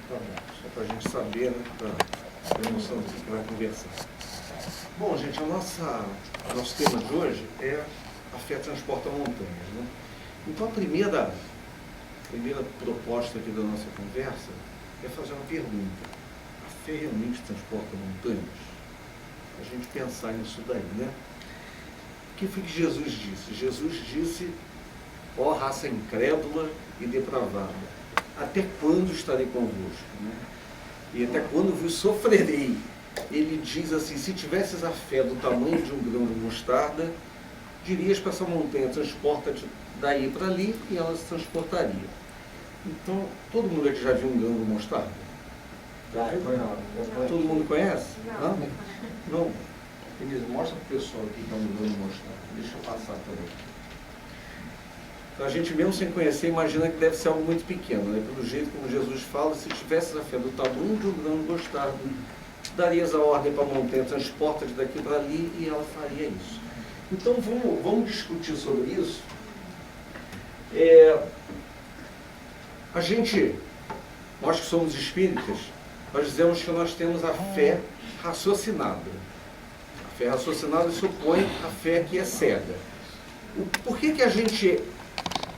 Tá bom, só para a gente saber, né, para ter noção do que vai conversar. Bom, gente, nosso tema de hoje é a fé transporta montanhas, né? Então a primeira proposta aqui da nossa conversa é fazer uma pergunta. A fé realmente transporta montanhas? A gente pensar nisso daí, né? O que foi que Jesus disse? Jesus disse: ó raça incrédula e depravada, até quando estarei convosco? Né? E até quando vos sofrerei? Ele diz assim: se tivesses a fé do tamanho de um grão de mostarda, dirias para essa montanha, transporta-te daí para ali, e ela se transportaria. Então, todo mundo aqui já viu um grão de mostarda? Todo mundo conhece? Não? Não. Denise, mostra para o pessoal aqui que é um grão de mostarda. Deixa eu passar também. Então, a gente mesmo sem conhecer imagina que deve ser algo muito pequeno, né? Pelo jeito como Jesus fala, se tivesse a fé do tamanho de um grão de mostarda, darias a ordem para a montanha, transporta-te daqui para ali, e ela faria isso. Então vamos discutir sobre isso. Nós que somos espíritas, nós dizemos que nós temos a fé raciocinada. A fé raciocinada supõe a fé que é cega. Por que a gente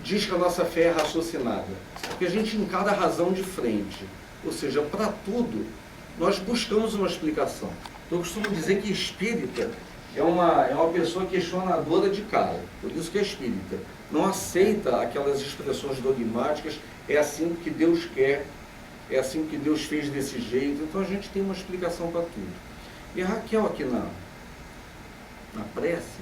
diz que a nossa fé é raciocinada? Porque a gente encara a razão de frente. Ou seja, para tudo, nós buscamos uma explicação. Eu costumo dizer que espírita é uma pessoa questionadora de cara. Por isso que é espírita. Não aceita aquelas expressões dogmáticas, é assim que Deus quer, é assim que Deus fez desse jeito. Então a gente tem uma explicação para tudo. E a Raquel aqui na prece,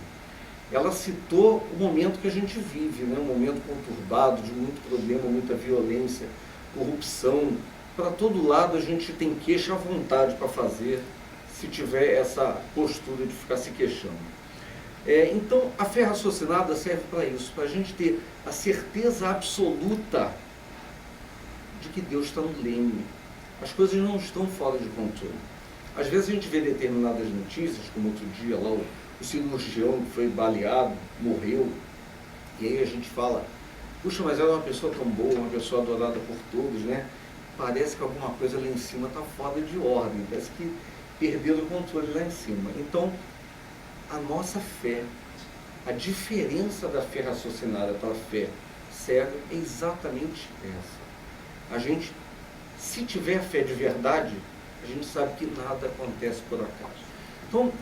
ela citou o momento que a gente vive, né? Um momento conturbado, de muito problema, muita violência, corrupção. Para todo lado a gente tem queixa à vontade para fazer, se tiver essa postura de ficar se queixando. Então, a fé raciocinada serve para isso, para a gente ter a certeza absoluta de que Deus está no leme. As coisas não estão fora de controle. Às vezes a gente vê determinadas notícias, como outro dia lá o cirurgião que foi baleado, morreu, e aí a gente fala: puxa, mas era uma pessoa tão boa, uma pessoa adorada por todos, né? Parece que alguma coisa lá em cima está fora de ordem, parece que perderam o controle lá em cima. Então, a nossa fé, a diferença da fé raciocinada para a fé cega é exatamente essa. A gente, se tiver fé de verdade, a gente sabe que nada acontece por acaso. Então,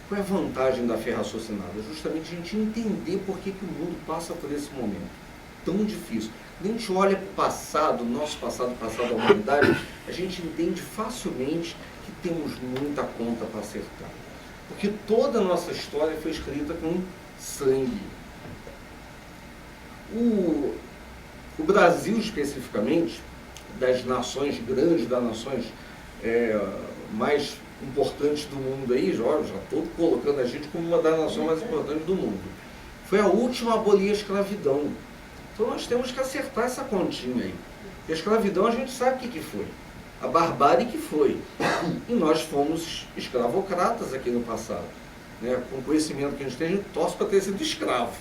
qual é a vantagem da fé raciocinada? Justamente a gente entender por que o mundo passa por esse momento tão difícil. Quando a gente olha para o passado, nosso passado, o passado da humanidade, a gente entende facilmente que temos muita conta para acertar. Porque toda a nossa história foi escrita com sangue. O Brasil, especificamente, das nações grandes, das nações mais importantes do mundo aí, já estou colocando a gente como uma das nações mais importantes do mundo, foi a última a abolir a escravidão. Então nós temos que acertar essa continha aí. E a escravidão a gente sabe o que foi. A barbárie que foi. E nós fomos escravocratas aqui no passado. Né? Com o conhecimento que a gente torce para ter sido escravo.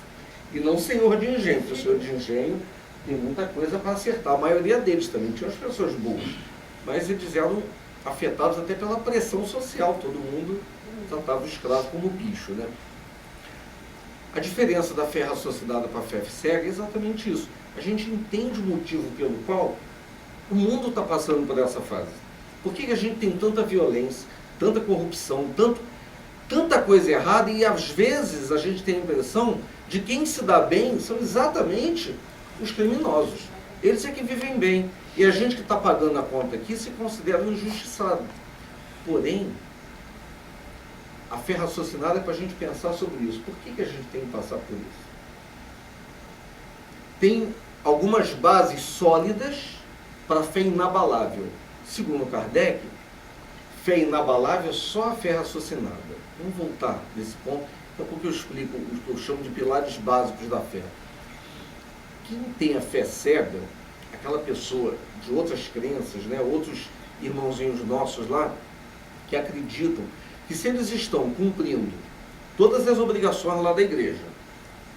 E não senhor de engenho, porque o senhor de engenho tem muita coisa para acertar. A maioria deles também tinham as pessoas boas. Mas eles eram afetados até pela pressão social. Todo mundo tratava o escravo como bicho, né? A diferença da fé raciocinada para a fé cega é exatamente isso. A gente entende o motivo pelo qual o mundo está passando por essa fase. Por que a gente tem tanta violência, tanta corrupção, tanta coisa errada, e às vezes a gente tem a impressão de que quem se dá bem são exatamente os criminosos. Eles é que vivem bem. E a gente que está pagando a conta aqui se considera injustiçado. Porém, a fé raciocinada é para a gente pensar sobre isso. Por que a gente tem que passar por isso? Tem algumas bases sólidas para a fé inabalável. Segundo Kardec, fé inabalável é só a fé raciocinada. Vamos voltar nesse ponto, daqui a pouco eu explico o que eu chamo de pilares básicos da fé. Quem tem a fé cega, aquela pessoa de outras crenças, né, outros irmãozinhos nossos lá, que acreditam que se eles estão cumprindo todas as obrigações lá da igreja,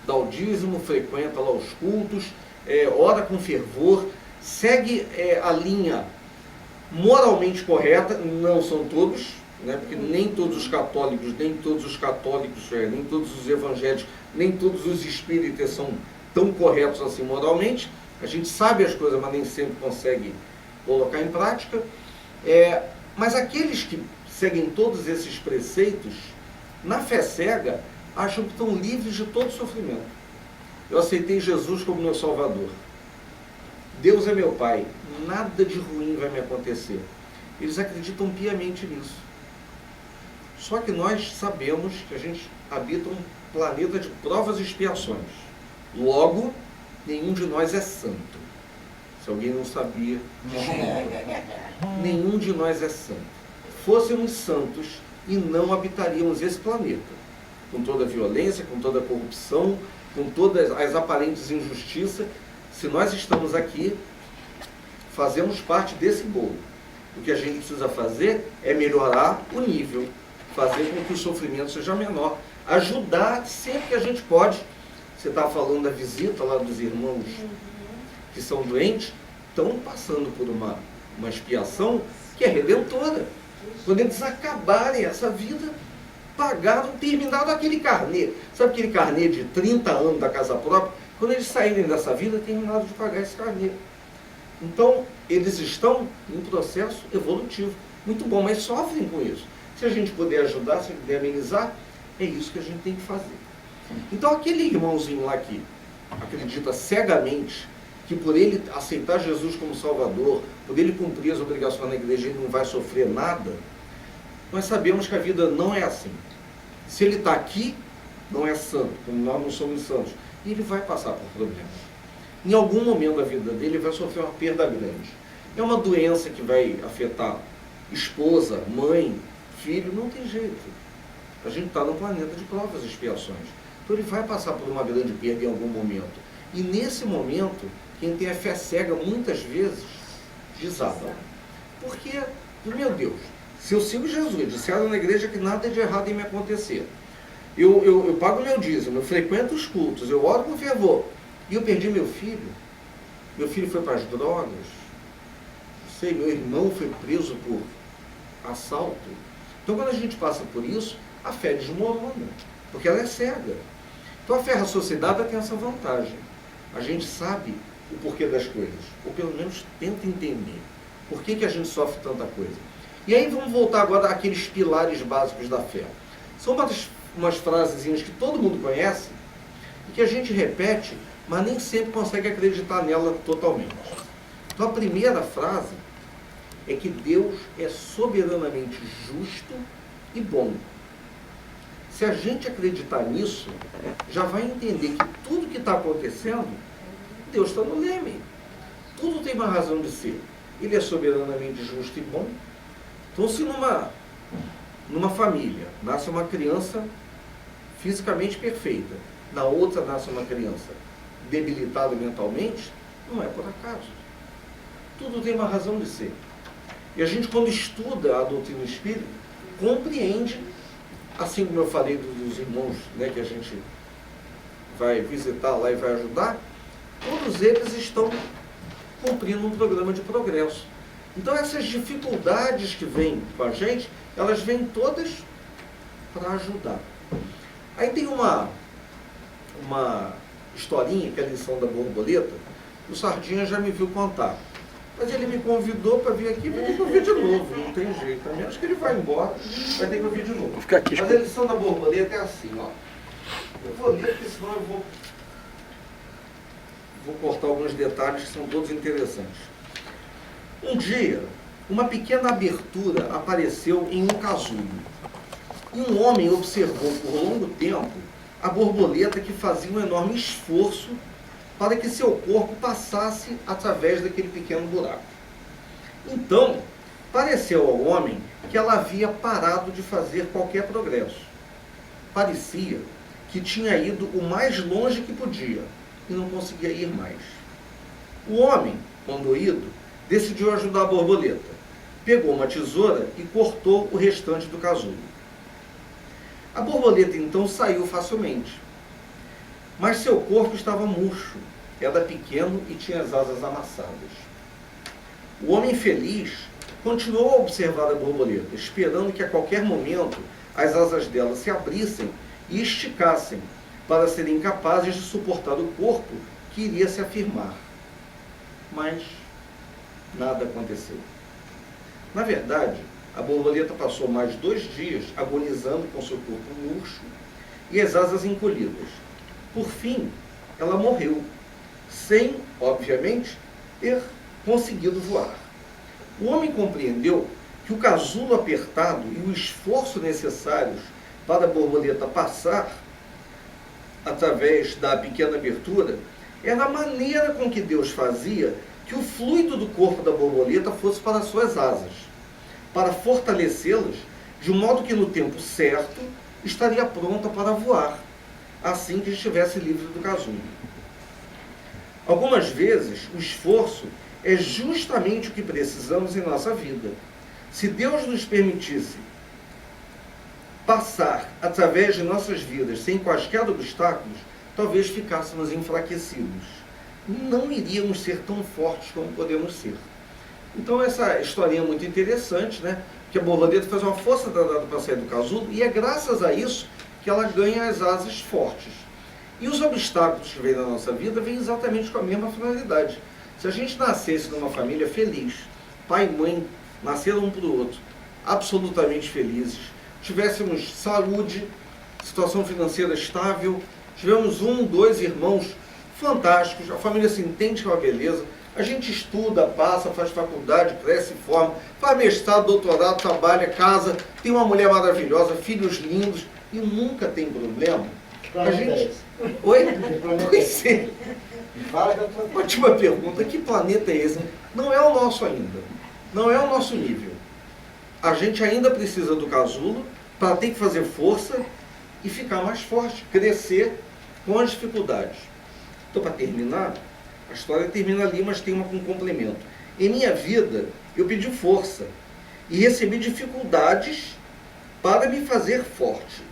dá o dízimo, frequenta lá os cultos, ora com fervor, segue a linha moralmente correta, não são todos, né, porque nem todos os católicos, nem todos os evangélicos, nem todos os espíritas são tão corretos assim moralmente. A gente sabe as coisas, mas nem sempre consegue colocar em prática. Mas aqueles que seguem todos esses preceitos, na fé cega, acham que estão livres de todo sofrimento. Eu aceitei Jesus como meu Salvador. Deus é meu Pai. Nada de ruim vai me acontecer. Eles acreditam piamente nisso. Só que nós sabemos que a gente habita um planeta de provas e expiações. Logo, nenhum de nós é santo. Se alguém não sabia, nenhum de nós é santo. Fôssemos santos e não habitaríamos esse planeta. Com toda a violência, com toda a corrupção, com todas as aparentes injustiças, se nós estamos aqui, fazemos parte desse bolo. O que a gente precisa fazer é melhorar o nível, fazer com que o sofrimento seja menor, ajudar sempre que a gente pode. Você está falando da visita lá dos irmãos que são doentes, estão passando por uma expiação que é redentora. Quando eles acabarem essa vida, pagaram, terminado aquele carnê. Sabe aquele carnê de 30 anos da casa própria? Quando eles saírem dessa vida, terminaram de pagar esse carnê. Então, eles estão em um processo evolutivo. Muito bom, mas sofrem com isso. Se a gente puder ajudar, se a gente puder amenizar, é isso que a gente tem que fazer. Então, aquele irmãozinho lá que acredita cegamente que por ele aceitar Jesus como Salvador, por ele cumprir as obrigações na igreja, ele não vai sofrer nada, nós sabemos que a vida não é assim. Se ele está aqui, não é santo, como nós não somos santos, e ele vai passar por problemas. Em algum momento da vida dele, ele vai sofrer uma perda grande. É uma doença que vai afetar esposa, mãe, filho, não tem jeito. A gente está num planeta de provas e expiações. Então ele vai passar por uma grande perda em algum momento. E nesse momento, quem tem a fé cega, muitas vezes, desaba. Porque, meu Deus, se eu sigo Jesus, disseram na igreja que nada de errado em me acontecer. Eu pago meu dízimo, eu frequento os cultos, eu oro com fervor. E eu perdi meu filho. Meu filho foi para as drogas. Não sei, meu irmão foi preso por assalto. Então, quando a gente passa por isso, a fé desmorona, porque ela é cega. Então, a fé raciocinada tem essa vantagem. A gente sabe o porquê das coisas, ou pelo menos tenta entender por que a gente sofre tanta coisa. E aí vamos voltar agora àqueles pilares básicos da fé. São umas frasezinhas que todo mundo conhece e que a gente repete, mas nem sempre consegue acreditar nela totalmente. Então a primeira frase é que Deus é soberanamente justo e bom. Se a gente acreditar nisso, já vai entender que tudo que está acontecendo, Deus está no leme. Tudo tem uma razão de ser. Ele é soberanamente justo e bom. Então, se numa família nasce uma criança fisicamente perfeita, na outra nasce uma criança debilitada mentalmente, não é por acaso. Tudo tem uma razão de ser. E a gente, quando estuda a doutrina espírita, compreende, assim como eu falei dos irmãos, né, que a gente vai visitar lá e vai ajudar, todos eles estão cumprindo um programa de progresso. Então essas dificuldades que vêm com a gente, elas vêm todas para ajudar. Aí tem uma historinha, que é a lição da borboleta, que o Sardinha já me viu contar. Mas ele me convidou para vir aqui, vai ter que ouvir de novo, não tem jeito. A menos que ele vá embora, vai ter que ouvir de novo. Vou ficar aqui. Mas a lição da borboleta é assim, ó. Eu vou ler, porque senão eu vou cortar alguns detalhes que são todos interessantes. Um dia, uma pequena abertura apareceu em um casulo. E um homem observou por longo tempo a borboleta que fazia um enorme esforço para que seu corpo passasse através daquele pequeno buraco. Então, pareceu ao homem que ela havia parado de fazer qualquer progresso. Parecia que tinha ido o mais longe que podia e não conseguia ir mais. O homem, condoído, decidiu ajudar a borboleta. Pegou uma tesoura e cortou o restante do casulo. A borboleta então saiu facilmente, mas seu corpo estava murcho era pequeno e tinha as asas amassadas. O homem feliz continuou a observar a borboleta, esperando que a qualquer momento as asas dela se abrissem e esticassem, para serem capazes de suportar o corpo que iria se afirmar. Mas nada aconteceu. Na verdade, a borboleta passou mais 2 dias agonizando com seu corpo murcho e as asas encolhidas. Por fim, ela morreu, sem, obviamente, ter conseguido voar. O homem compreendeu que o casulo apertado e o esforço necessários para a borboleta passar através da pequena abertura era a maneira com que Deus fazia que o fluido do corpo da borboleta fosse para as suas asas, para fortalecê-las de um modo que no tempo certo estaria pronta para voar, assim que estivesse livre do casulo. Algumas vezes o esforço é justamente o que precisamos em nossa vida. Se Deus nos permitisse passar através de nossas vidas sem quaisquer obstáculos, talvez ficássemos enfraquecidos. Não iríamos ser tão fortes como podemos ser. Então essa historinha é muito interessante, né? Que a borboleta faz uma força danada para sair do casulo e é graças a isso que ela ganha as asas fortes. E os obstáculos que vêm na nossa vida vêm exatamente com a mesma finalidade. Se a gente nascesse numa família feliz, pai e mãe nasceram um para o outro, absolutamente felizes, tivéssemos saúde, situação financeira estável, tivemos 1, 2 irmãos fantásticos, a família se entende que é uma beleza, a gente estuda, passa, faz faculdade, cresce, forma, faz mestrado, doutorado, trabalha, casa, tem uma mulher maravilhosa, filhos lindos e nunca tem problema. A gente... Oi? Pois é. Ótima pergunta. Que planeta é esse? Não é o nosso ainda. Não é o nosso nível. A gente ainda precisa do casulo para ter que fazer força e ficar mais forte, crescer com as dificuldades. Então, para terminar, a história termina ali, mas tem um complemento. Em minha vida, eu pedi força e recebi dificuldades para me fazer forte.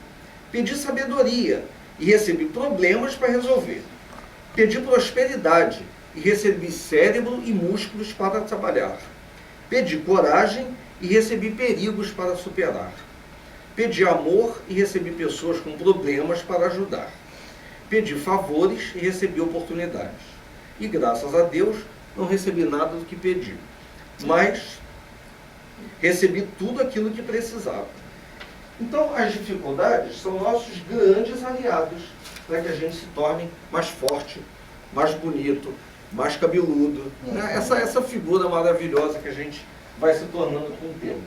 Pedi sabedoria e recebi problemas para resolver. Pedi prosperidade e recebi cérebro e músculos para trabalhar. Pedi coragem e recebi perigos para superar. Pedi amor e recebi pessoas com problemas para ajudar. Pedi favores e recebi oportunidades. E graças a Deus não recebi nada do que pedi, mas recebi tudo aquilo que precisava. Então as dificuldades são nossos grandes aliados para que a gente se torne mais forte, mais bonito, mais cabeludo. Né? Essa figura maravilhosa que a gente vai se tornando com o tempo.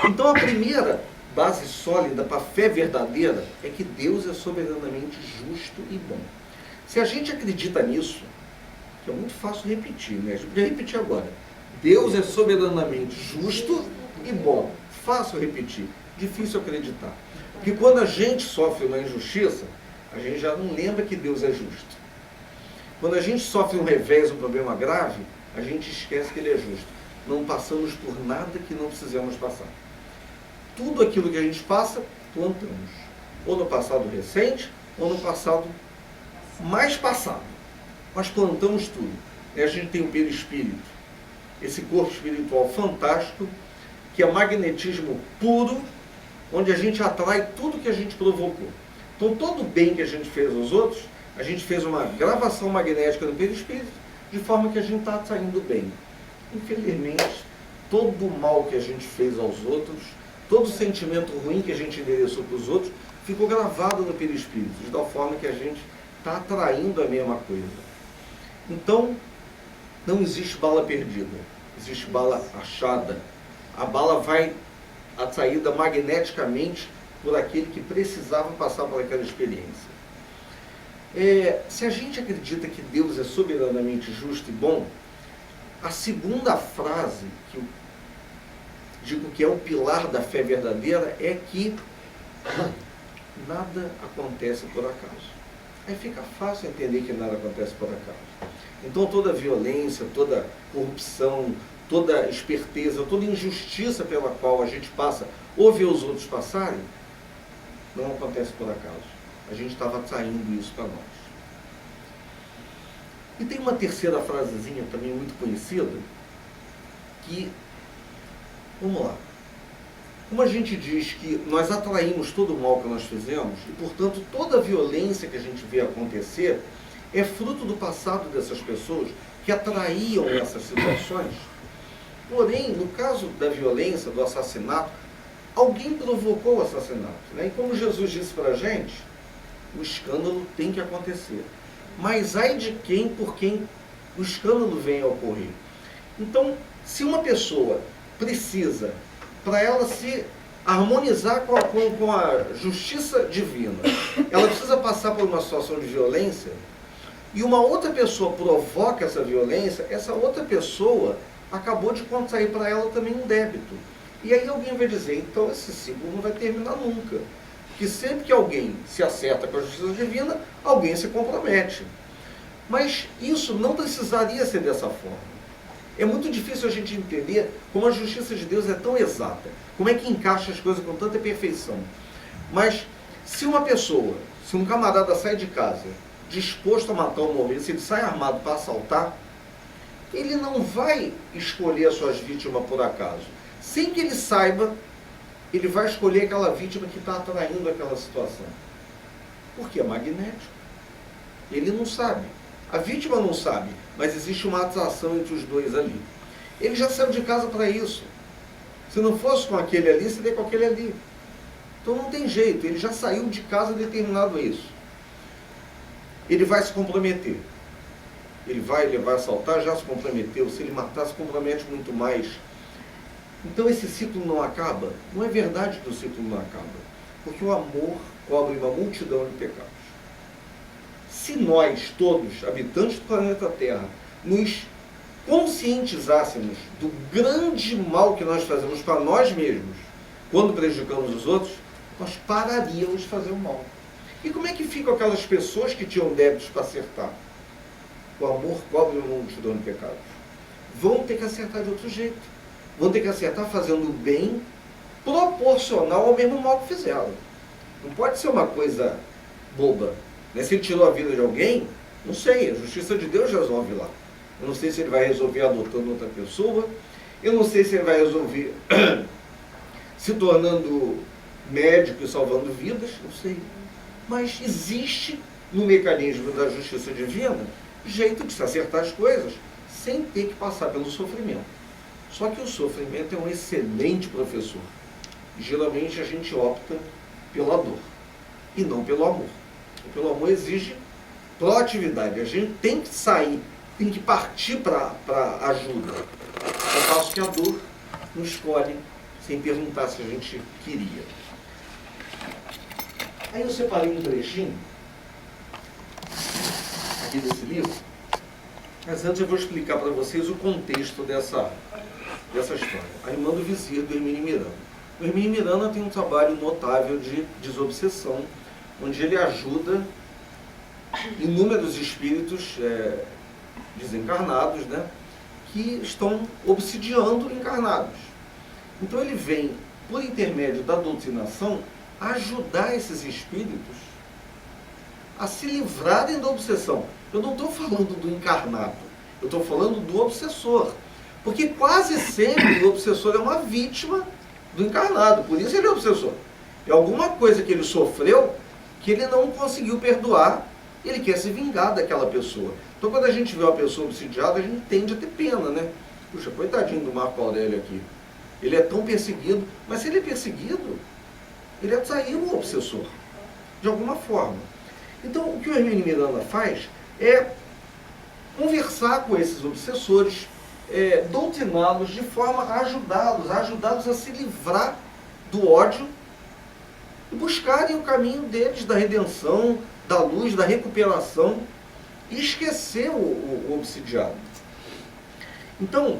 Então a primeira base sólida para a fé verdadeira é que Deus é soberanamente justo e bom. Se a gente acredita nisso, que é muito fácil repetir, né? A gente podia repetir agora. Deus é soberanamente justo e bom. Fácil repetir, difícil acreditar. Porque quando a gente sofre uma injustiça, a gente já não lembra que Deus é justo. Quando a gente sofre um revés, um problema grave, a gente esquece que Ele é justo. Não passamos por nada que não precisamos passar. Tudo aquilo que a gente passa, plantamos. Ou no passado recente, ou no passado mais passado. Nós plantamos tudo. E a gente tem o perispírito, esse corpo espiritual fantástico, que é magnetismo puro, onde a gente atrai tudo que a gente provocou. Então, todo o bem que a gente fez aos outros, a gente fez uma gravação magnética no perispírito, de forma que a gente está atraindo bem. Infelizmente, todo o mal que a gente fez aos outros, todo o sentimento ruim que a gente endereçou para os outros, ficou gravado no perispírito, de tal forma que a gente está atraindo a mesma coisa. Então, não existe bala perdida, existe bala achada. A bala vai atraída magneticamente por aquele que precisava passar por aquela experiência. Se a gente acredita que Deus é soberanamente justo e bom, a segunda frase que eu digo que é o pilar da fé verdadeira é que nada acontece por acaso. Aí fica fácil entender que nada acontece por acaso. Então toda violência, toda corrupção, toda esperteza, toda injustiça pela qual a gente passa ou vê os outros passarem, não acontece por acaso. A gente estava atraindo isso para nós. E tem uma terceira frasezinha também muito conhecida, que, vamos lá, como a gente diz que nós atraímos todo o mal que nós fizemos, e portanto toda a violência que a gente vê acontecer é fruto do passado dessas pessoas que atraíam essas situações. Porém, no caso da violência, do assassinato, alguém provocou o assassinato, né? E como Jesus disse para a gente, o escândalo tem que acontecer. Mas ai de quem, por quem o escândalo vem a ocorrer. Então, se uma pessoa precisa, para ela se harmonizar com a justiça divina, ela precisa passar por uma situação de violência, e uma outra pessoa provoca essa violência, essa outra pessoa acabou de contrair para ela também um débito. E aí alguém vai dizer, então esse ciclo não vai terminar nunca. Que sempre que alguém se acerta com a justiça divina, alguém se compromete. Mas isso não precisaria ser dessa forma. É muito difícil a gente entender como a justiça de Deus é tão exata. Como é que encaixa as coisas com tanta perfeição. Mas se uma pessoa, se um camarada sai de casa disposto a matar um homem, se ele sai armado para assaltar, ele não vai escolher as suas vítimas por acaso. Sem que ele saiba, ele vai escolher aquela vítima que está atraindo aquela situação. Porque é magnético. Ele não sabe. A vítima não sabe, mas existe uma atração entre os dois ali. Ele já saiu de casa para isso. Se não fosse com aquele ali, seria com aquele ali. Então não tem jeito, ele já saiu de casa determinado a isso. Ele vai se comprometer. Ele vai assaltar, já se comprometeu. Se ele matar, se compromete muito mais. Então esse ciclo não acaba. Não é verdade que o ciclo não acaba. Porque o amor cobre uma multidão de pecados. Se nós todos, habitantes do planeta Terra, nos conscientizássemos do grande mal que nós fazemos para nós mesmos, quando prejudicamos os outros, nós pararíamos de fazer o mal. E como é que ficam aquelas pessoas que tinham débitos para acertar? O amor cobre uma multidão de pecados. Vão ter que acertar de outro jeito. Vão ter que acertar fazendo o bem proporcional ao mesmo mal que fizeram. Não pode ser uma coisa boba. Né? Se ele tirou a vida de alguém, não sei, a justiça de Deus resolve lá. Eu não sei se ele vai resolver adotando outra pessoa, eu não sei se ele vai resolver se tornando médico e salvando vidas, não sei. Mas existe no mecanismo da justiça divina jeito de se acertar as coisas sem ter que passar pelo sofrimento. Só que o sofrimento é um excelente professor. E geralmente a gente opta pela dor e não pelo amor. E pelo amor exige proatividade. A gente tem que sair, tem que partir para ajuda. Ao passo que a dor não escolhe sem perguntar se a gente queria. Aí eu separei um trechinho aqui desse livro, mas antes eu vou explicar para vocês o contexto dessa história. Armando Vizir, do Hermínio Miranda. O Hermínio Miranda tem um trabalho notável de desobsessão, onde ele ajuda inúmeros espíritos desencarnados, né, que estão obsidiando encarnados. Então ele vem, por intermédio da doutrinação, ajudar esses espíritos a se livrarem da obsessão. Eu não estou falando do encarnado, eu estou falando do obsessor. Porque quase sempre o obsessor é uma vítima do encarnado, por isso ele é obsessor. É alguma coisa que ele sofreu que ele não conseguiu perdoar, ele quer se vingar daquela pessoa. Então quando a gente vê uma pessoa obsidiada, a gente tende a ter pena, né? Puxa, coitadinho do Marco Aurélio aqui. Ele é tão perseguido, mas se ele é perseguido, ele atraiu o obsessor, de alguma forma. Então o que o Hermínio Miranda faz é conversar com esses obsessores, doutriná-los de forma a ajudá-los a se livrar do ódio e buscarem o caminho deles da redenção, da luz, da recuperação e esquecer o obsidiado. Então,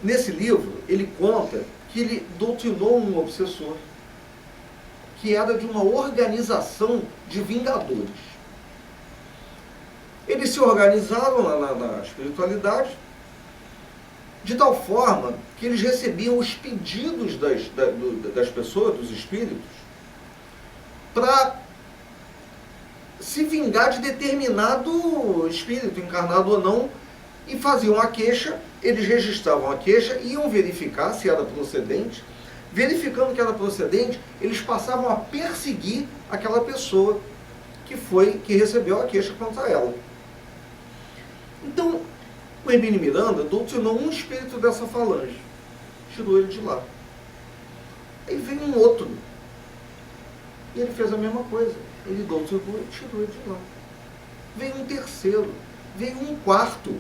nesse livro, ele conta que ele doutrinou um obsessor que era de uma organização de vingadores. Eles se organizaram na espiritualidade de tal forma que eles recebiam os pedidos das pessoas, dos espíritos, para se vingar de determinado espírito, encarnado ou não, e faziam a queixa, eles registravam a queixa, iam verificar se era procedente, verificando que era procedente, eles passavam a perseguir aquela pessoa que recebeu a queixa contra ela. Então, o Hermínio Miranda doutrinou um espírito dessa falange, tirou ele de lá. Aí veio um outro, e ele fez a mesma coisa, ele doutrinou e tirou ele de lá. Veio um terceiro, veio um quarto,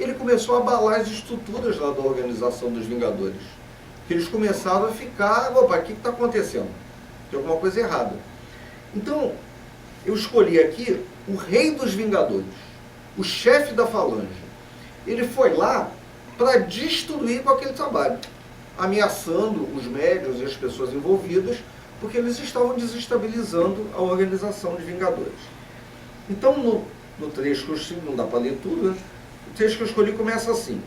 ele começou a abalar as estruturas lá da organização dos Vingadores. Que eles começaram a ficar, opa, o que está acontecendo? Tem alguma coisa errada. Então, eu escolhi aqui o rei dos Vingadores, o chefe da falange. Ele foi lá para destruir com aquele trabalho, ameaçando os médiuns e as pessoas envolvidas, porque eles estavam desestabilizando a organização de Vingadores. Então, no trecho que eu escolhi, não dá para ler tudo, né? O trecho que eu escolhi começa assim: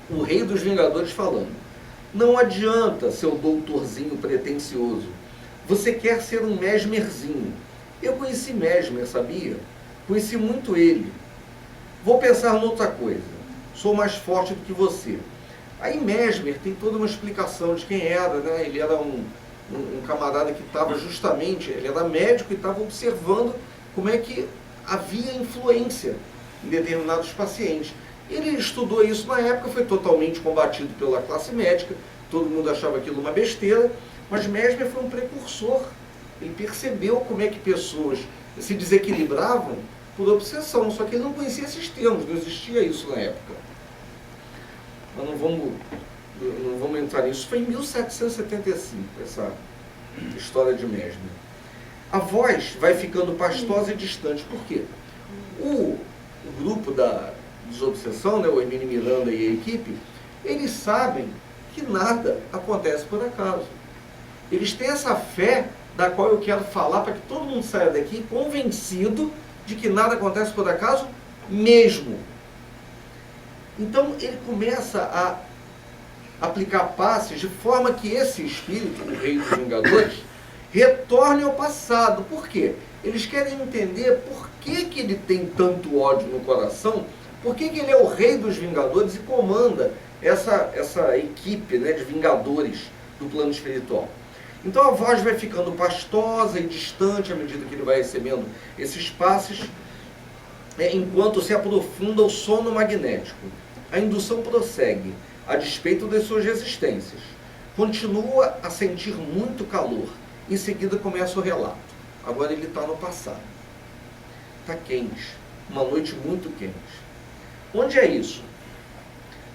o rei dos Vingadores falando: não adianta, seu doutorzinho pretensioso, você quer ser um mesmerzinho. Eu conheci Mesmer, sabia? Conheci muito ele. Vou pensar noutra coisa. Sou mais forte do que você. Aí Mesmer tem toda uma explicação de quem era, né? Ele era um camarada que estava justamente, ele era médico e estava observando como é que havia influência em determinados pacientes. Ele estudou isso na época, foi totalmente combatido pela classe médica, todo mundo achava aquilo uma besteira, mas Mesmer foi um precursor. Ele percebeu como é que pessoas se desequilibravam por obsessão, só que ele não conhecia esses termos, não existia isso na época. Mas não vamos entrar nisso. Foi em 1775, essa história de Mesmer. A voz vai ficando pastosa e distante. Por quê? O grupo da desobsessão, né, o Hermínio Miranda e a equipe, eles sabem que nada acontece por acaso. Eles têm essa fé da qual eu quero falar para que todo mundo saia daqui convencido de que nada acontece por acaso mesmo. Então ele começa a aplicar passes de forma que esse espírito, o rei dos Vingadores, retorne ao passado. Por quê? Eles querem entender por que ele tem tanto ódio no coração, por que ele é o rei dos Vingadores e comanda essa equipe, né, de Vingadores do plano espiritual. Então a voz vai ficando pastosa e distante à medida que ele vai recebendo esses passes, enquanto se aprofunda o sono magnético. A indução prossegue, a despeito das suas resistências. Continua a sentir muito calor. Em seguida começa o relato. Agora ele está no passado. Está quente. Uma noite muito quente. Onde é isso?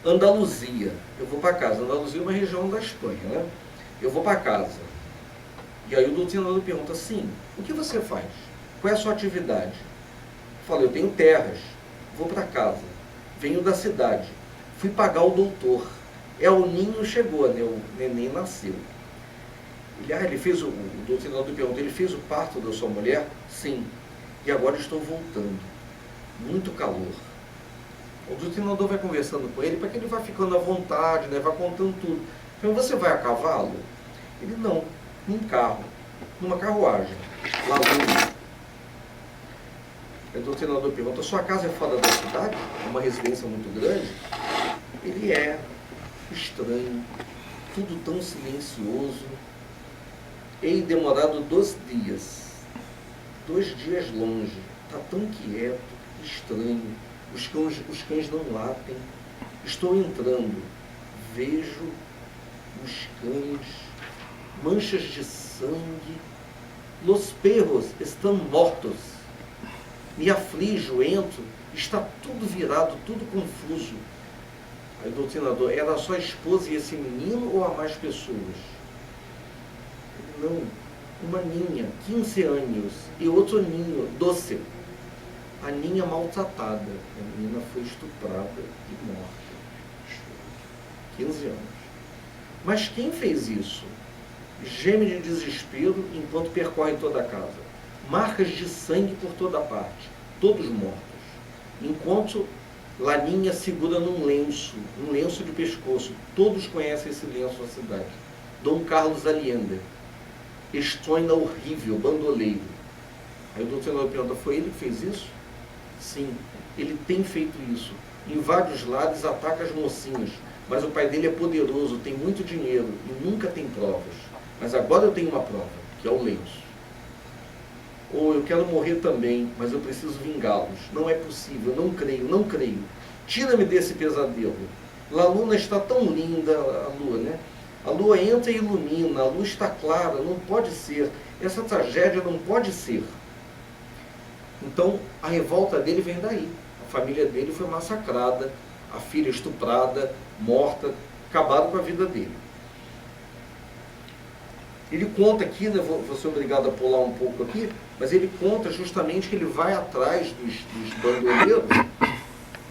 Andaluzia. Eu vou para casa. Andaluzia é uma região da Espanha, né? Eu vou para casa. E aí o doutrinador pergunta assim: o que você faz? Qual é a sua atividade? Eu falo: eu tenho terras. Vou para casa. Venho da cidade. Fui pagar o doutor. O ninho chegou, né? O neném nasceu. Ele fez o doutrinador pergunta: ele fez o parto da sua mulher? Sim. E agora estou voltando. Muito calor. O doutrinador vai conversando com ele para que ele vá ficando à vontade, né? Vai contando tudo. Então, você vai a cavalo? Ele: não, num carro, numa carruagem, lá longe. O doutrinador pergunta: sua casa é fora da cidade? É uma residência muito grande? Ele: é estranho, tudo tão silencioso. Hei demorado 2 dias, 2 dias longe, está tão quieto, estranho, os cães não latem. Estou entrando, vejo os cães, manchas de sangue, los perros estão mortos. Me aflijo, entro, está tudo virado, tudo confuso. Aí o doutrinador: era só a esposa e esse menino ou há mais pessoas? Não, uma ninha, 15 anos, e outro ninho, 12. A ninha maltratada, a menina foi estuprada e morta. 15 anos. Mas quem fez isso? Geme de desespero enquanto percorre toda a casa. Marcas de sangue por toda parte, todos mortos. Enquanto Laninha segura num lenço de pescoço. Todos conhecem esse lenço na cidade. Dom Carlos Allende. Estroina horrível, bandoleiro. Aí o doutrinador pergunta, foi ele que fez isso? Sim, ele tem feito isso. Em vários lados ataca as mocinhas, mas o pai dele é poderoso, tem muito dinheiro e nunca tem provas. Mas agora eu tenho uma prova, que é o lenço. Ou eu quero morrer também, mas eu preciso vingá-los. Não é possível, não creio, não creio. Tira-me desse pesadelo. A luna está tão linda, a lua, né? A lua entra e ilumina, a luz está clara, não pode ser. Essa tragédia não pode ser. Então, a revolta dele vem daí. A família dele foi massacrada, a filha estuprada, morta, acabaram com a vida dele. Ele conta aqui, né, vou ser obrigado a pular um pouco aqui, mas ele conta justamente que ele vai atrás dos bandoleiros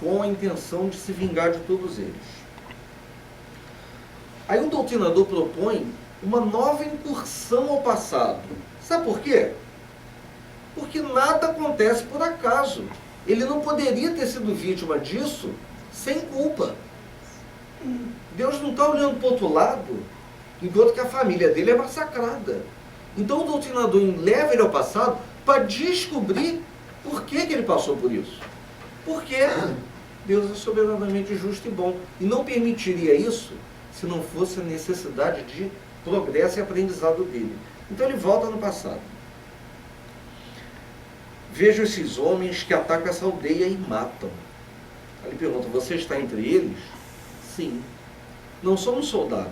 com a intenção de se vingar de todos eles. Aí o doutrinador propõe uma nova incursão ao passado. Sabe por quê? Porque nada acontece por acaso. Ele não poderia ter sido vítima disso sem culpa. Deus não está olhando para o outro lado, enquanto que a família dele é massacrada. Então o doutrinador leva ele ao passado para descobrir por que ele passou por isso. Porque Deus é soberanamente justo e bom. E não permitiria isso se não fosse a necessidade de progresso e aprendizado dele. Então ele volta no passado. Vejo esses homens que atacam essa aldeia e matam. Aí ele pergunta, você está entre eles? Sim. Não somos soldados.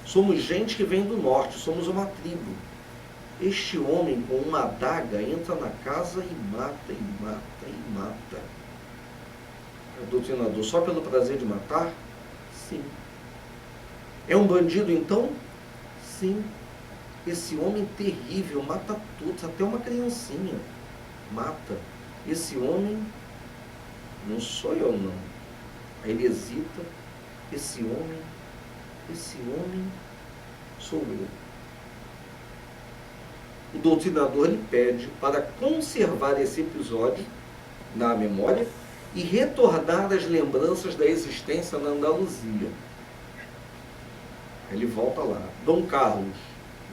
Somos gente que vem do norte, somos uma tribo. Este homem com uma adaga entra na casa e mata, e mata, e mata. O doutrinador, só pelo prazer de matar? Sim. É um bandido então? Sim. Esse homem terrível mata todos, até uma criancinha. Mata. Esse homem não sou eu não. Aí ele hesita. Esse homem sou eu. O doutrinador lhe pede para conservar esse episódio na memória e retornar às lembranças da existência na Andaluzia. Ele volta lá. Dom Carlos,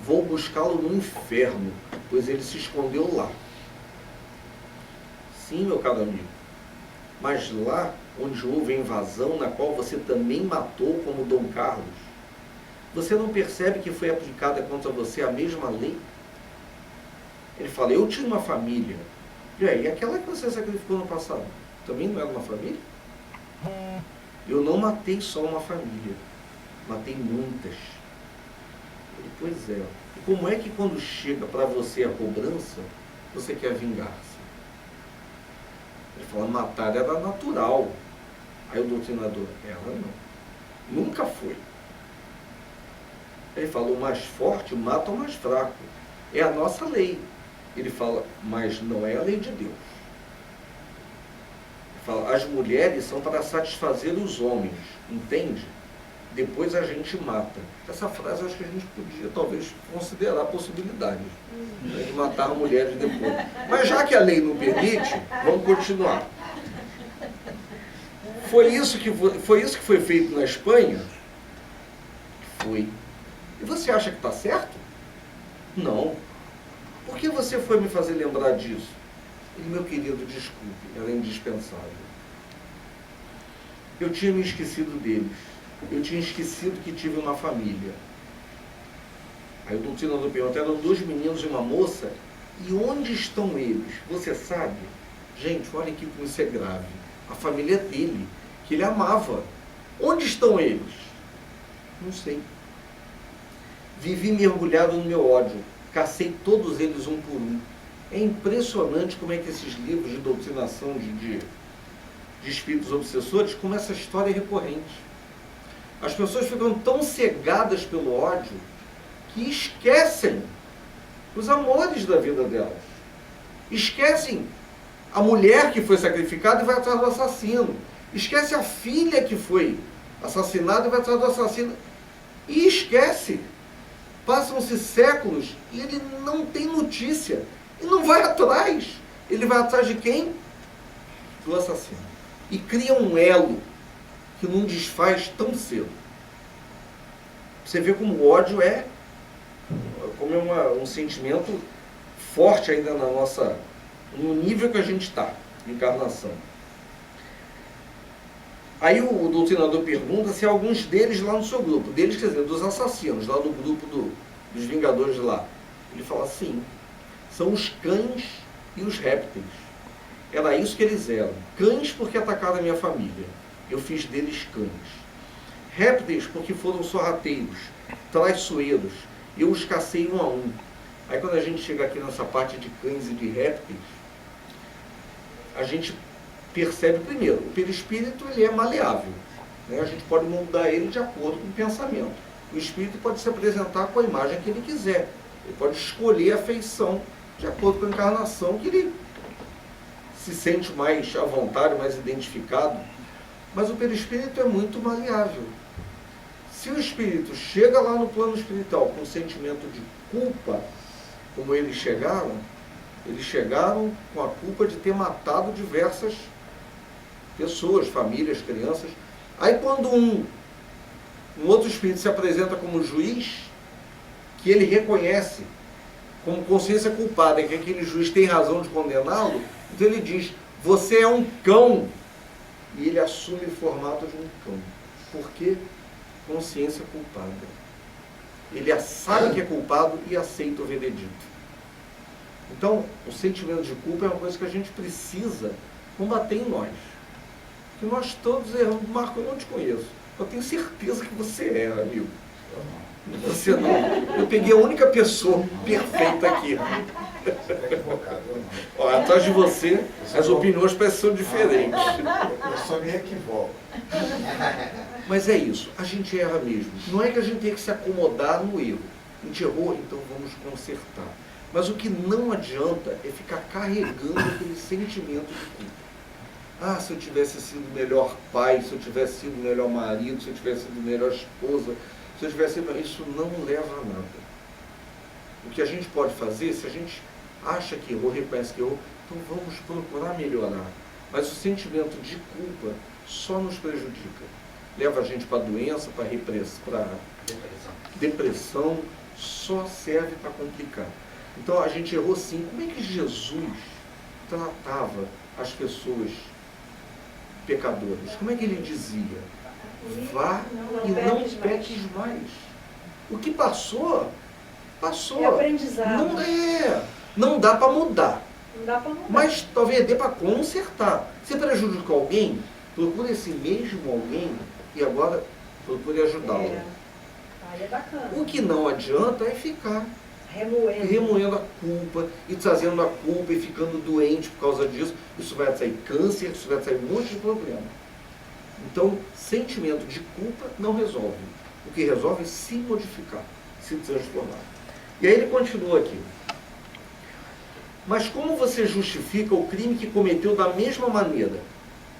vou buscá-lo no inferno, pois ele se escondeu lá. Sim, meu caro amigo, mas lá onde houve a invasão, na qual você também matou como Dom Carlos, você não percebe que foi aplicada contra você a mesma lei? Ele fala, eu tinha uma família. E aí, aquela que você sacrificou no passado, também não era uma família? Eu não matei só uma família, matei muitas. Ele, pois é. E como é que quando chega para você a cobrança, você quer vingar-se? Ele fala, matar era natural. Aí o doutrinador, ela não. Nunca foi. Ele fala, o mais forte mata o mais fraco. É a nossa lei. Ele fala, mas não é a lei de Deus. Ele fala, as mulheres são para satisfazer os homens, entende? Depois a gente mata. Essa frase eu acho que a gente podia talvez considerar a possibilidade, né, de matar mulheres depois. Mas já que a lei não permite, vamos continuar. Foi isso que foi feito na Espanha? Foi. E você acha que está certo? Não. Por que você foi me fazer lembrar disso? Ele, meu querido, desculpe, era indispensável. Eu tinha me esquecido deles. Eu tinha esquecido que tive uma família. Aí o doutrinador pergunta, eram 2 meninos e uma moça, e onde estão eles? Você sabe? Gente, olha aqui como isso é grave. A família dele, que ele amava. Onde estão eles? Não sei. Vivi mergulhado no meu ódio. Cacei todos eles um por um. É impressionante como é que esses livros de doutrinação de espíritos obsessores, como essa história é recorrente. As pessoas ficam tão cegadas pelo ódio que esquecem os amores da vida delas. Esquecem a mulher que foi sacrificada e vai atrás do assassino. Esquece a filha que foi assassinada e vai atrás do assassino. E esquece. Passam-se séculos e ele não tem notícia. E não vai atrás. Ele vai atrás de quem? Do assassino. E cria um elo que não desfaz tão cedo. Você vê como o ódio é um sentimento forte ainda no nível que a gente está, de encarnação. Aí o doutrinador pergunta se alguns deles lá no seu grupo, deles quer dizer, dos assassinos, lá do grupo dos Vingadores lá. Ele fala sim, são os cães e os répteis. Era isso que eles eram. Cães porque atacaram a minha família. Eu fiz deles cães. Répteis porque foram sorrateiros, traiçoeiros. Eu os cacei um a um. Aí quando a gente chega aqui nessa parte de cães e de répteis, a gente percebe primeiro, o perispírito ele é maleável, né? A gente pode moldar ele de acordo com o pensamento. O espírito pode se apresentar com a imagem que ele quiser. Ele pode escolher a feição de acordo com a encarnação que ele se sente mais à vontade, mais identificado. Mas o perispírito é muito maleável. Se o espírito chega lá no plano espiritual com um sentimento de culpa, como eles chegaram com a culpa de ter matado diversas pessoas, famílias, crianças. Aí quando um outro espírito se apresenta como juiz, que ele reconhece como consciência culpada, que aquele juiz tem razão de condená-lo, então ele diz, você é um cão, e ele assume o formato de um cão. Por quê? Consciência culpada. Ele sabe que é culpado e aceita o veredito. Então, o sentimento de culpa é uma coisa que a gente precisa combater em nós. Porque nós todos erramos. Marco, eu não te conheço. Eu tenho certeza que você é, amigo. Você não. Eu peguei a única pessoa perfeita aqui. Olha, atrás de você, as opiniões parecem ser diferentes. Eu só me equivoco. Mas é isso, a gente erra mesmo. Não é que a gente tem que se acomodar no erro. A gente errou, então vamos consertar. Mas o que não adianta é ficar carregando aquele sentimento de culpa. Ah, se eu tivesse sido melhor pai, se eu tivesse sido melhor marido, se eu tivesse sido melhor esposa, se eu tivesse sido... Isso não leva a nada. O que a gente pode fazer, se a gente acha que errou, reconhece que errou, então vamos procurar melhorar. Mas o sentimento de culpa só nos prejudica. Leva a gente para doença, para depressão, só serve para complicar. Então a gente errou sim. Como é que Jesus tratava as pessoas pecadoras? Como é que ele dizia? Vá e não peques mais. O que passou, passou. É aprendizado. Não dá para mudar. Não dá para mudar. Mas talvez dê para consertar. Se prejudicou alguém, procure esse mesmo alguém e agora procure ajudá-lo. Aí é bacana. O que não adianta é ficar remoendo a culpa e trazendo a culpa e ficando doente por causa disso. Isso vai sair câncer, isso vai sair um monte de problema. Então, sentimento de culpa não resolve. O que resolve é se modificar, se transformar. E aí ele continua aqui. Mas como você justifica o crime que cometeu da mesma maneira?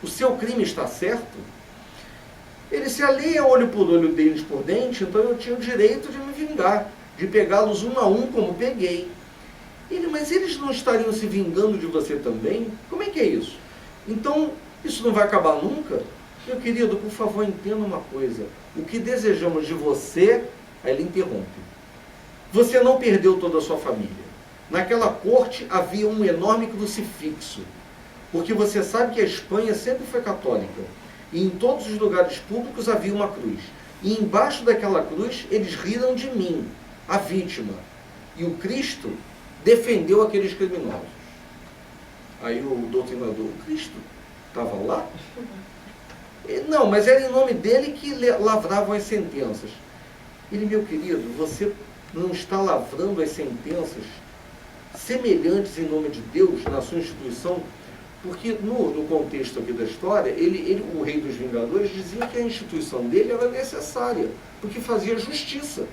O seu crime está certo? Ele se alheia olho por olho, dentes por dente, então eu tinha o direito de me vingar, de pegá-los um a um como peguei. Mas eles não estariam se vingando de você também? Como é que é isso? Então, isso não vai acabar nunca? Meu querido, por favor, entenda uma coisa. O que desejamos de você, aí ele interrompe. Você não perdeu toda a sua família. Naquela corte havia um enorme crucifixo, porque você sabe que a Espanha sempre foi católica, e em todos os lugares públicos havia uma cruz. E embaixo daquela cruz eles riram de mim, a vítima. E o Cristo defendeu aqueles criminosos. Aí o doutrinador, o Cristo estava lá? Não, mas era em nome dele que lavravam as sentenças. Ele, meu querido, você não está lavrando as sentenças semelhantes em nome de Deus na sua instituição? Porque no contexto aqui da história, o rei dos Vingadores dizia que a instituição dele era necessária, porque fazia justiça.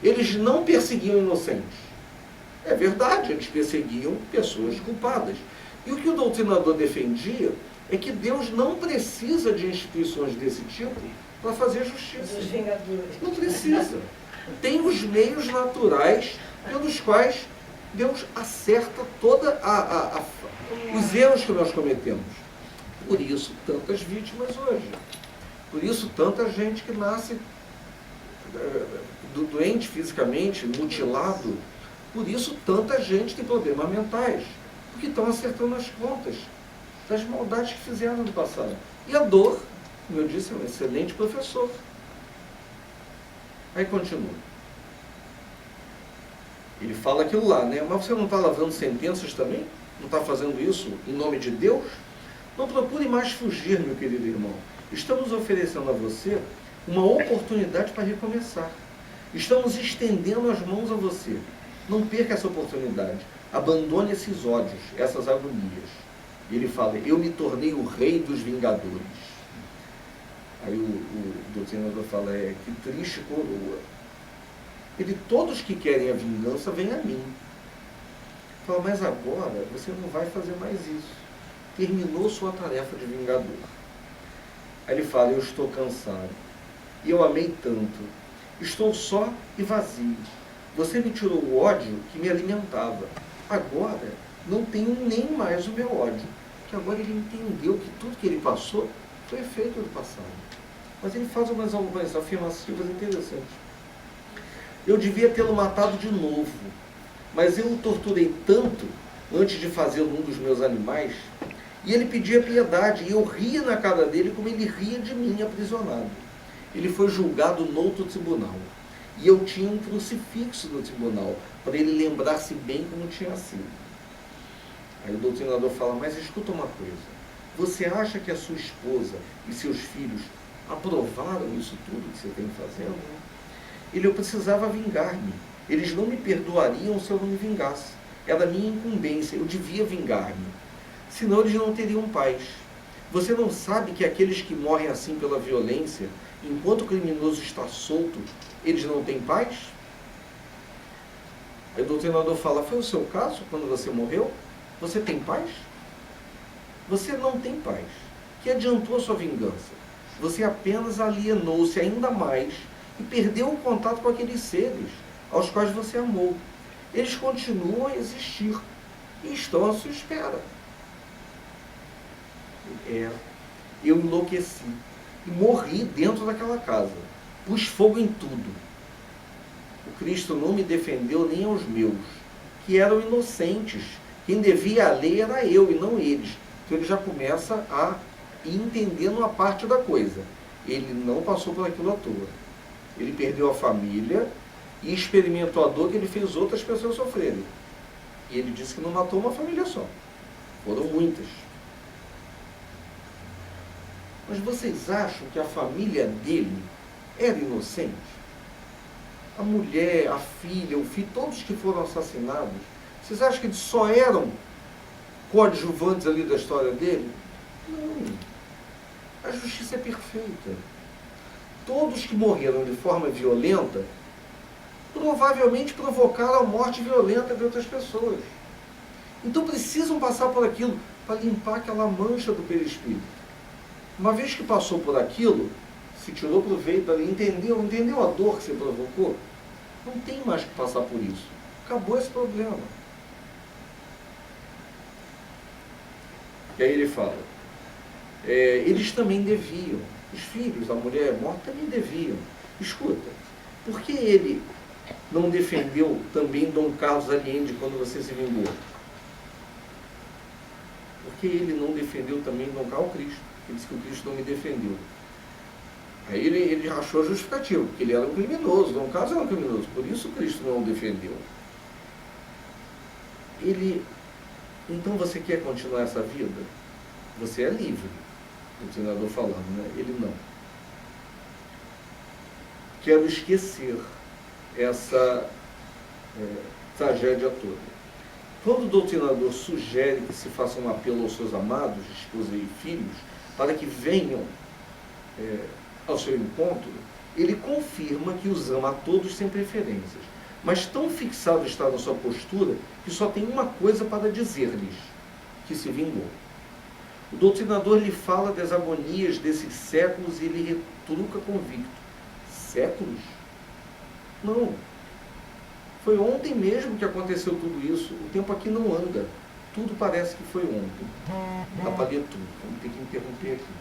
Eles não perseguiam inocentes. É verdade, eles perseguiam pessoas culpadas. E o que o doutrinador defendia é que Deus não precisa de instituições desse tipo para fazer justiça. Os Vingadores. Não precisa. Tem os meios naturais pelos quais Deus acerta toda os erros que nós cometemos. Por isso, tantas vítimas hoje. Por isso, tanta gente que nasce doente fisicamente, mutilado. Por isso tanta gente tem problemas mentais, porque estão acertando as contas das maldades que fizeram no passado. E a dor, como eu disse, é um excelente professor. Aí continua. Ele fala aquilo lá, né? Mas você não está lavrando sentenças também? Não está fazendo isso em nome de Deus? Não procure mais fugir, meu querido irmão. Estamos oferecendo a você uma oportunidade para recomeçar. Estamos estendendo as mãos a você. Não perca essa oportunidade. Abandone esses ódios, essas agonias. E ele fala, eu me tornei o rei dos vingadores. Aí o doutrinador fala, que triste coroa. Ele, todos que querem a vingança, vêm a mim. Fala, mas agora você não vai fazer mais isso. Terminou sua tarefa de vingador. Aí ele fala, eu estou cansado. E eu amei tanto. Estou só e vazio. Você me tirou o ódio que me alimentava. Agora não tenho nem mais o meu ódio. Porque agora ele entendeu que tudo que ele passou foi efeito do passado. Mas ele faz algumas afirmativas interessantes. Eu devia tê-lo matado de novo, mas eu o torturei tanto antes de fazê-lo um dos meus animais, e ele pedia piedade, e eu ria na cara dele como ele ria de mim aprisionado. Ele foi julgado noutro tribunal, e eu tinha um crucifixo no tribunal, para ele lembrar-se bem como tinha sido. Aí o doutrinador fala, mas escuta uma coisa, você acha que a sua esposa e seus filhos aprovaram isso tudo que você tem fazendo? Eu precisava vingar-me. Eles não me perdoariam se eu não me vingasse. Era minha incumbência, eu devia vingar-me. Senão eles não teriam paz. Você não sabe que aqueles que morrem assim pela violência, enquanto o criminoso está solto, eles não têm paz? Aí o doutrinador fala, foi o seu caso quando você morreu? Você tem paz? Você não tem paz. Que adiantou a sua vingança? Você apenas alienou-se ainda mais e perdeu o contato com aqueles seres aos quais você amou. Eles continuam a existir e estão à sua espera. Eu enlouqueci e morri dentro daquela casa. Pus fogo em tudo. O Cristo não me defendeu nem aos meus, que eram inocentes. Quem devia a lei era eu e não eles. Então ele já começa a ir entendendo uma parte da coisa. Ele não passou por aquilo à toa. Ele perdeu a família e experimentou a dor que ele fez outras pessoas sofrerem. E ele disse que não matou uma família só. Foram muitas. Mas vocês acham que a família dele era inocente? A mulher, a filha, o filho, todos que foram assassinados, vocês acham que eles só eram coadjuvantes ali da história dele? Não. A justiça é perfeita. Todos que morreram de forma violenta, provavelmente provocaram a morte violenta de outras pessoas. Então precisam passar por aquilo para limpar aquela mancha do perispírito. Uma vez que passou por aquilo, se tirou proveito dali, entendeu a dor que você provocou, não tem mais que passar por isso. Acabou esse problema. E aí ele fala, eles também deviam. Os filhos, a mulher morta também deviam. Escuta, por que ele não defendeu também Dom Carlos Allende quando você se vingou? Por que ele não defendeu também Dom Carlos Cristo? Ele disse que o Cristo não me defendeu. Aí ele achou justificativo, porque ele era um criminoso, Dom Carlos era um criminoso, por isso Cristo não o defendeu. Então você quer continuar essa vida? Você é livre. O treinador falando, né? Ele não. Quero esquecer essa tragédia toda. Quando o doutrinador sugere que se faça um apelo aos seus amados, esposa e filhos, para que venham ao seu encontro, ele confirma que os ama a todos sem preferências, mas tão fixado está na sua postura que só tem uma coisa para dizer-lhes, que se vingou. O doutrinador lhe fala das agonias desses séculos e ele retruca convicto. Séculos? Não. Foi ontem mesmo que aconteceu tudo isso. O tempo aqui não anda. Tudo parece que foi ontem. Dá para ler tudo. Vamos ter que interromper aqui.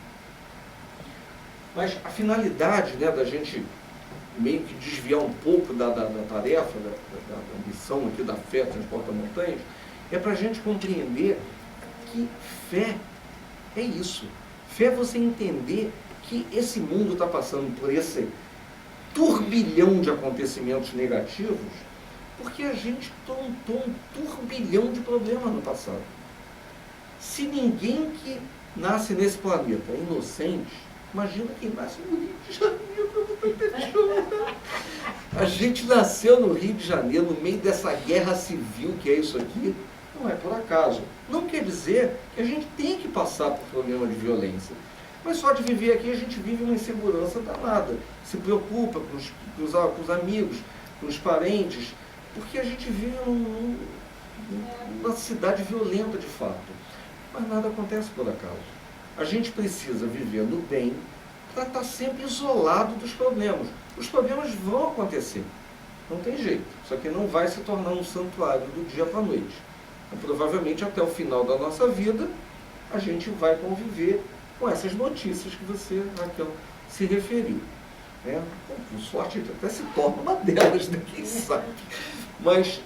Mas a finalidade, né, da gente meio que desviar um pouco da tarefa, da missão aqui da fé Transporta Montanhas, é para a gente compreender que fé é isso. Fé é você entender que esse mundo está passando por esse turbilhão de acontecimentos negativos, porque a gente plantou um turbilhão de problemas no passado. Se ninguém que nasce nesse planeta é inocente, imagina quem nasce no Rio de Janeiro. A gente nasceu no Rio de Janeiro, no meio dessa guerra civil que é isso aqui, não é por acaso. Não quer dizer que a gente tem que passar por problema de violência. Mas só de viver aqui a gente vive uma insegurança danada. Se preocupa com os amigos, com os parentes, porque a gente vive numa cidade violenta de fato. Mas nada acontece por acaso. A gente precisa viver no bem para estar sempre isolado dos problemas. Os problemas vão acontecer. Não tem jeito. Isso aqui não vai se tornar um santuário do dia para a noite. Então, provavelmente até o final da nossa vida a gente vai conviver com essas notícias que você, Raquel, se referiu. Né? Por sorte, até se torna uma delas, né? Quem sabe. Mas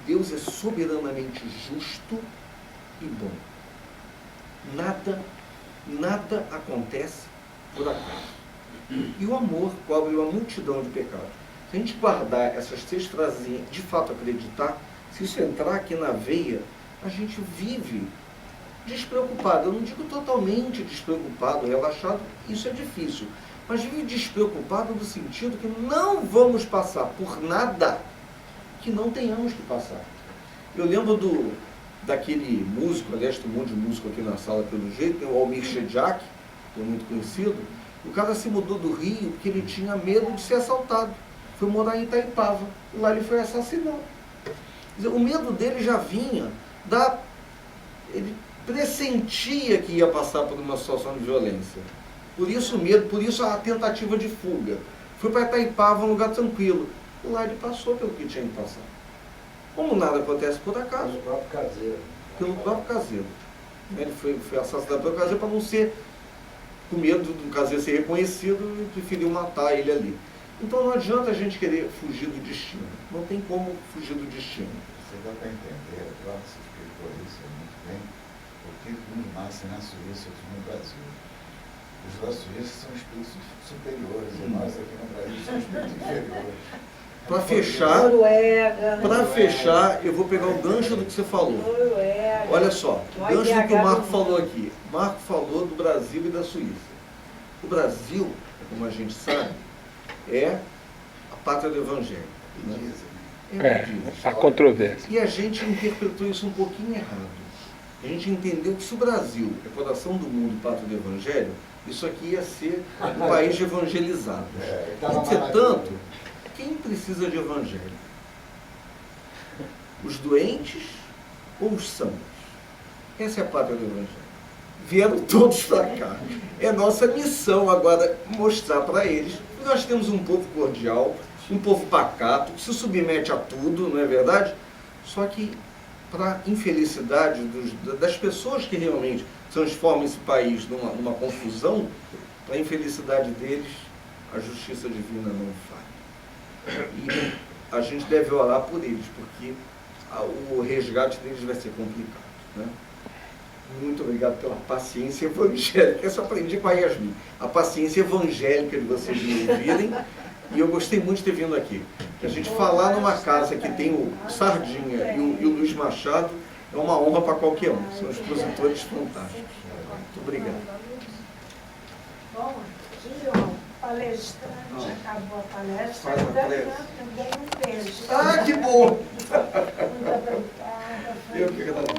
Deus é soberanamente justo e bom. Nada acontece por acaso. E o amor cobre uma multidão de pecados. Se a gente guardar essas 6 frases, de fato acreditar, se isso entrar aqui na veia, a gente vive despreocupado. Eu não digo totalmente despreocupado, relaxado, isso é difícil. Mas vive despreocupado no sentido que não vamos passar por nada que não tenhamos que passar. Eu lembro daquele músico, aliás, tem um monte de músico aqui na sala pelo jeito, o Almir Shediac, que é muito conhecido. O cara se mudou do Rio porque ele tinha medo de ser assaltado. Foi morar em Itaipava, e lá ele foi assassinado. Quer dizer, o medo dele já vinha ele pressentia que ia passar por uma situação de violência. Por isso o medo, por isso a tentativa de fuga. Foi para Itaipava, um lugar tranquilo. E lá ele passou pelo que tinha que passar. Como nada acontece por acaso. Pelo próprio caseiro. Pelo próprio caseiro. Ele foi assassinado pelo caseiro para não ser, com medo do caseiro ser reconhecido, e preferiu matar ele ali. Então não adianta a gente querer fugir do destino. Não tem como fugir do destino. Você dá para entender, agora você explicou isso muito bem, porque uns nascem na Suíça, outros no Brasil. Os da Suíça são espíritos superiores, e nós aqui no Brasil somos espíritos inferiores. Para fechar, eu vou pegar o gancho do que você falou. Olha só, o gancho do que o Marco falou aqui. O Marco falou do Brasil e da Suíça. O Brasil, como a gente sabe, é a pátria do Evangelho. Né? A controvérsia. E a gente interpretou isso um pouquinho errado. A gente entendeu que se o Brasil é coração do mundo e pátria do Evangelho, isso aqui ia ser um país de evangelizados. Entretanto, quem precisa de evangelho? Os doentes ou os sãos? Essa é a pátria do evangelho. Vieram todos para cá. É nossa missão agora mostrar para eles que nós temos um povo cordial, um povo pacato, que se submete a tudo, não é verdade? Só que, para infelicidade das pessoas que realmente transformam esse país numa confusão, para a infelicidade deles, a justiça divina não falha. E a gente deve orar por eles, porque o resgate deles vai ser complicado. Né? Muito obrigado pela paciência evangélica. Eu só aprendi com a Yasmin. A paciência evangélica de vocês me ouvirem. E eu gostei muito de ter vindo aqui. A gente falar numa casa que tem o Sardinha e o Luiz Machado é uma honra para qualquer um. São expositores fantásticos. Muito obrigado. Bom, aqui, palestrante, acabou a palestra. Faz a palestra. Também um beijo. Ah, que bom! Muito obrigada. Eu que agradeço.